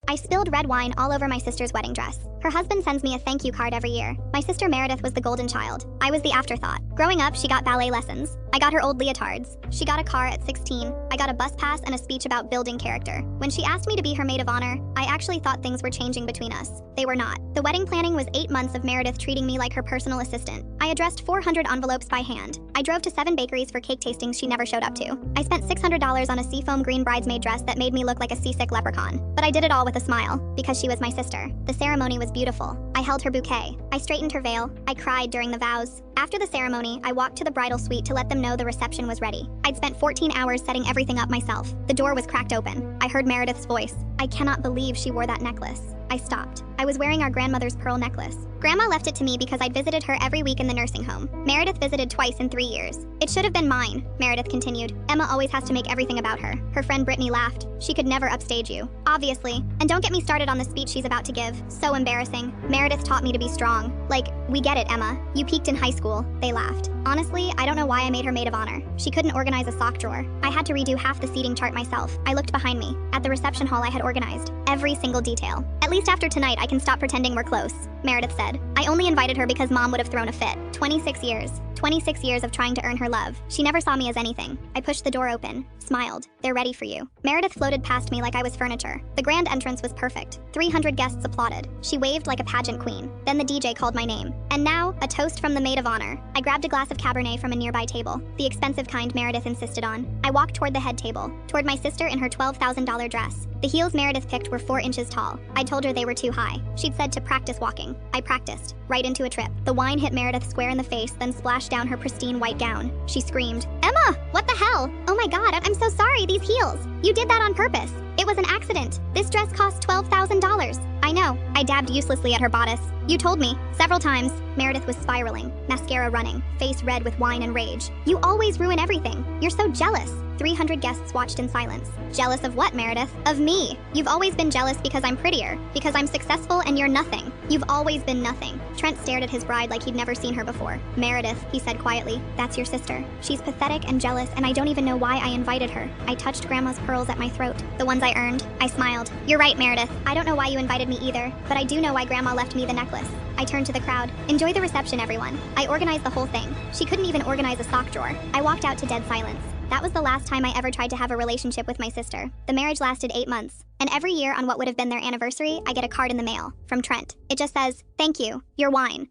I spilled red wine all over my sister's wedding dress. Her husband sends me a thank you card every year. My sister Meredith was the golden child. I was the afterthought. Growing up, she got ballet lessons. I got her old leotards. She got a car at 16. I got a bus pass and a speech about building character. When she asked me to be her maid of honor, I actually thought things were changing between us. They were not. The wedding planning was 8 months of Meredith treating me like her personal assistant. I addressed 400 envelopes by hand. I drove to 7 bakeries for cake tastings she never showed up to. I spent $600 on a seafoam green bridesmaid dress that made me look like a seasick leprechaun. But I did it all with a smile, because she was my sister. The ceremony was beautiful. I held her bouquet. I straightened her veil. I cried during the vows. After the ceremony, I walked to the bridal suite to let them know the reception was ready. I'd spent 14 hours setting everything up myself. The door was cracked open. I heard Meredith's voice. I cannot believe she wore that necklace. I stopped. I was wearing our grandmother's pearl necklace. Grandma left it to me because I'd visited her every week in the nursing home. Meredith visited twice in 3 years. It should have been mine, Meredith continued. Emma always has to make everything about her. Her friend Brittany laughed. She could never upstage you. Obviously. And don't get me started on the speech she's about to give. So embarrassing. Meredith taught me to be strong. Like, we get it, Emma. You peaked in high school. They laughed. Honestly, I don't know why I made her maid of honor. She couldn't organize a sock drawer. I had to redo half the seating chart myself. I looked behind me. At the reception hall I had organized every single detail. At least after tonight I can stop pretending we're close, Meredith said. I only invited her because Mom would have thrown a fit. 26 years. 26 years of trying to earn her love. She never saw me as anything. I pushed the door open, smiled. They're ready for you. Meredith floated past me like I was furniture. The grand entrance was perfect. 300 guests applauded. She waved like a pageant queen. Then the DJ called my name. And now, a toast from the maid of honor. I grabbed a glass of Cabernet from a nearby table, the expensive kind Meredith insisted on. I walked toward the head table, toward my sister in her $12,000 dress. The heels Meredith picked were 4 inches tall. I told her they were too high. She'd said to practice walking. I practiced, right into a trip. The wine hit Meredith square in the face, then splashed down her pristine white gown. She screamed, "Emma, what the hell? Oh my God, I'm so sorry, these heels. You did that on purpose. It was an accident. This dress cost $12,000. I know. I dabbed uselessly at her bodice. You told me, several times. Meredith was spiraling, mascara running, face red with wine and rage. You always ruin everything. You're so jealous. 300 guests watched in silence. Jealous of what, Meredith? Of me. You've always been jealous because I'm prettier, because I'm successful and you're nothing. You've always been nothing. Trent stared at his bride like he'd never seen her before. Meredith, he said quietly, that's your sister. She's pathetic and jealous and I don't even know why I invited her. I touched Grandma's pearls at my throat, the ones I earned. I smiled. You're right, Meredith. I don't know why you invited me either, but I do know why Grandma left me the necklace. I turned to the crowd. Enjoy the reception, everyone. I organized the whole thing. She couldn't even organize a sock drawer. I walked out to dead silence. That was the last time I ever tried to have a relationship with my sister. The marriage lasted 8 months. And every year on what would have been their anniversary, I get a card in the mail. From Trent. It just says, thank you. Your wine.